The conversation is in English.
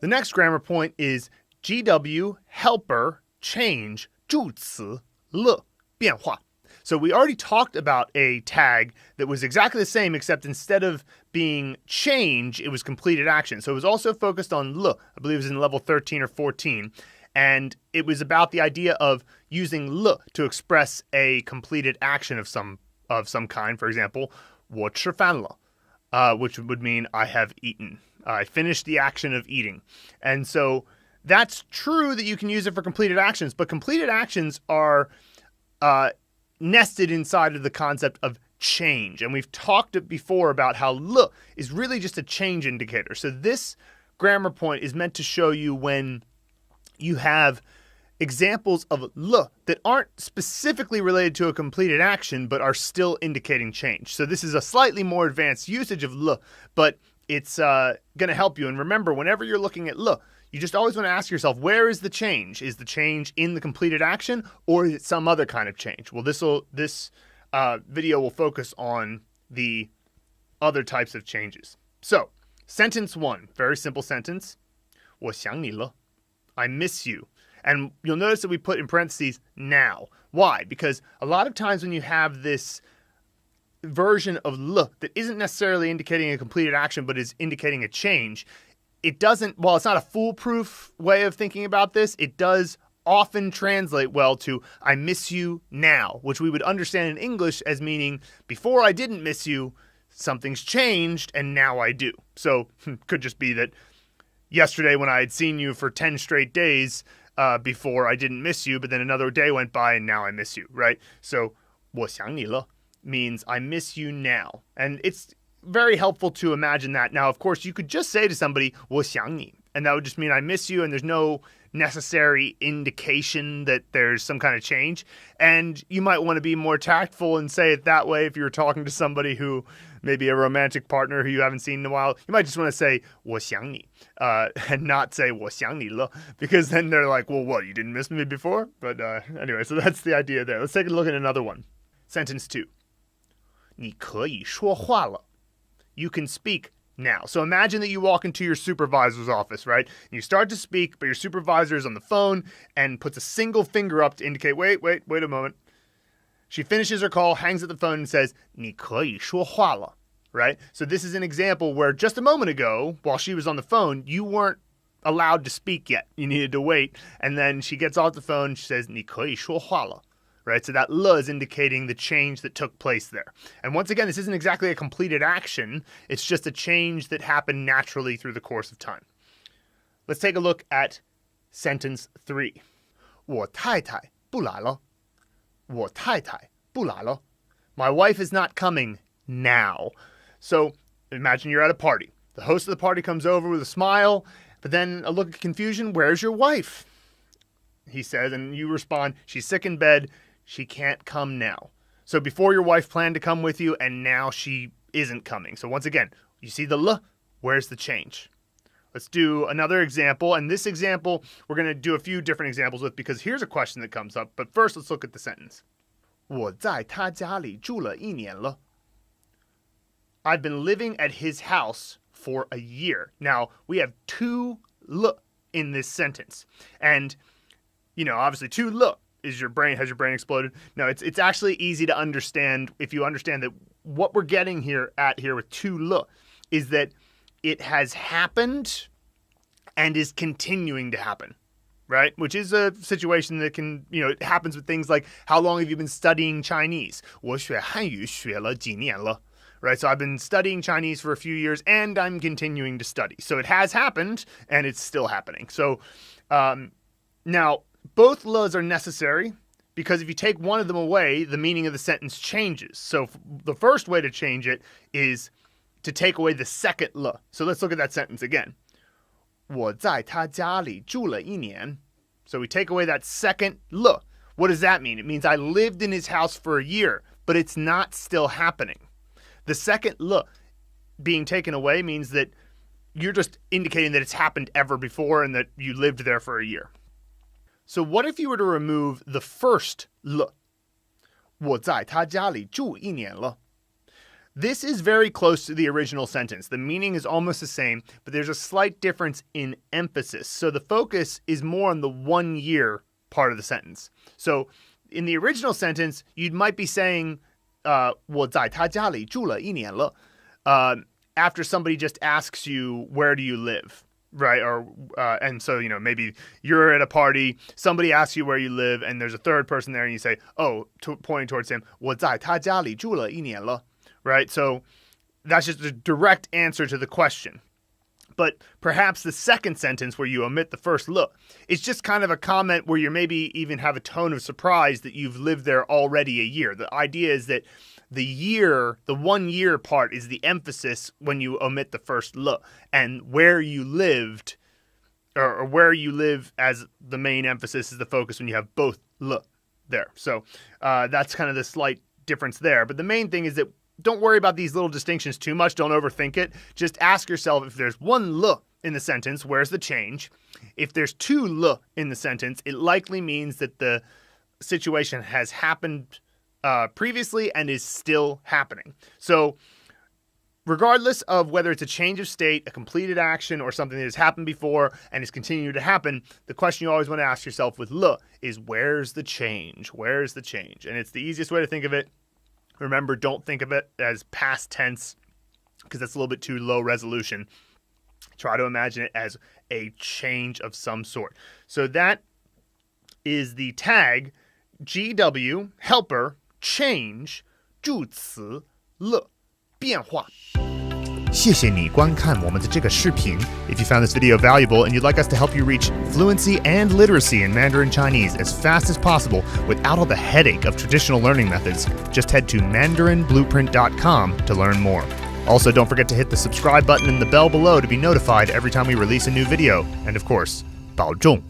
The next grammar point is GW helper change 助词了变化. So we already talked about a tag that was exactly the same, except instead of being change, it was completed action. So it was also focused on le. I believe it was in level 13 or 14. And it was about the idea of using le to express a completed action of some kind. For example, 我吃饭了, which would mean I have eaten. I finished the action of eating. And so that's true that you can use it for completed actions, but completed actions are nested inside of the concept of change. And we've talked before about how le is really just a change indicator. So this grammar point is meant to show you when you have examples of le that aren't specifically related to a completed action, but are still indicating change. So this is a slightly more advanced usage of le, but it's going to help you. And remember, whenever you're looking at le, you just always want to ask yourself, where is the change? Is the change in the completed action, or is it some other kind of change? Well, this video will focus on the other types of changes. So, sentence 1, very simple sentence. 我想你了. I miss you. And you'll notice that we put in parentheses now. Why? Because a lot of times when you have this version of le that isn't necessarily indicating a completed action, but is indicating a change, it doesn't, while it's not a foolproof way of thinking about this, it does often translate well to I miss you now, which we would understand in English as meaning before I didn't miss you, something's changed and now I do. So could just be that yesterday when I had seen you for 10 straight days before I didn't miss you, but then another day went by and now I miss you, right? So 我想你了 means I miss you now. And it's very helpful to imagine that. Now, of course, you could just say to somebody, 我想你, and that would just mean I miss you, and there's no necessary indication that there's some kind of change. And you might want to be more tactful and say it that way if you're talking to somebody who maybe a romantic partner who you haven't seen in a while. You might just want to say 我想你, and not say 我想你了, because then they're like, well, what, you didn't miss me before? But anyway, so that's the idea there. Let's take a look at another one. Sentence 2. 你可以说话了. You can speak now. So imagine that you walk into your supervisor's office, right? And you start to speak, but your supervisor is on the phone and puts a single finger up to indicate, wait a moment. She finishes her call, hangs up the phone, and says, 你可以说话了, right? So this is an example where just a moment ago, while she was on the phone, you weren't allowed to speak yet. You needed to wait. And then she gets off the phone, she says, 你可以说话了. Right, so that le is indicating the change that took place there. And once again, this isn't exactly a completed action. It's just a change that happened naturally through the course of time. Let's take a look at sentence 3. 我太太不来了. 我太太不来了. My wife is not coming now. So imagine you're at a party. The host of the party comes over with a smile, but then a look of confusion. Where's your wife? He says, and you respond, she's sick in bed. She can't come now. So before your wife planned to come with you, and now she isn't coming. So once again, you see the le, where's the change? Let's do another example. And this example, we're going to do a few different examples with, because here's a question that comes up. But first, let's look at the sentence. 我在他家里住了1年了. I've been living at his house for a year. Now, we have 2 le in this sentence. And, you know, obviously 2 le. Has your brain exploded? No, it's actually easy to understand if you understand that what we're getting here with 2 le is that it has happened and is continuing to happen, right? Which is a situation that can, it happens with things like, how long have you been studying Chinese? 我学汉语学了几年了. Right, so I've been studying Chinese for a few years and I'm continuing to study. So it has happened and it's still happening. So now, both le's are necessary because if you take one of them away, the meaning of the sentence changes. So the first way to change it is to take away the second le. So let's look at that sentence again. 我在他家里住了1年. So we take away that second le. What does that mean? It means I lived in his house for a year, but it's not still happening. The second le being taken away means that you're just indicating that it's happened ever before and that you lived there for a year. So what if you were to remove the first le? 我在他家里住1年了. This is very close to the original sentence. The meaning is almost the same, but there's a slight difference in emphasis. So the focus is more on the 1 year part of the sentence. So in the original sentence, you might be saying, 我在他家里住了1年了, after somebody just asks you, where do you live? Right? Or and so, maybe you're at a party, somebody asks you where you live, and there's a third person there, and you say, pointing towards him, 我在他家里住了1年了. Right? So that's just a direct answer to the question. But perhaps the second sentence where you omit the first le is just kind of a comment where you maybe even have a tone of surprise that you've lived there already a year. The idea is that the 1 year part is the emphasis when you omit the first le, and where you lived or where you live as the main emphasis is the focus when you have both le there. So that's kind of the slight difference there. But the main thing is that don't worry about these little distinctions too much. Don't overthink it. Just ask yourself, if there's one le in the sentence, where's the change? If there's two le in the sentence, it likely means that the situation has happened previously and is still happening. So regardless of whether it's a change of state, a completed action, or something that has happened before and is continuing to happen, the question you always want to ask yourself with le is, where's the change? Where's the change? And it's the easiest way to think of it. Remember, don't think of it as past tense because that's a little bit too low resolution. Try to imagine it as a change of some sort. So that is the tag GW helper change 助词了变化。谢谢你观看我们的这个视频。If you found this video valuable and you'd like us to help you reach fluency and literacy in Mandarin Chinese as fast as possible without all the headache of traditional learning methods, just head to mandarinblueprint.com to learn more. Also, don't forget to hit the subscribe button and the bell below to be notified every time we release a new video. And of course, 保重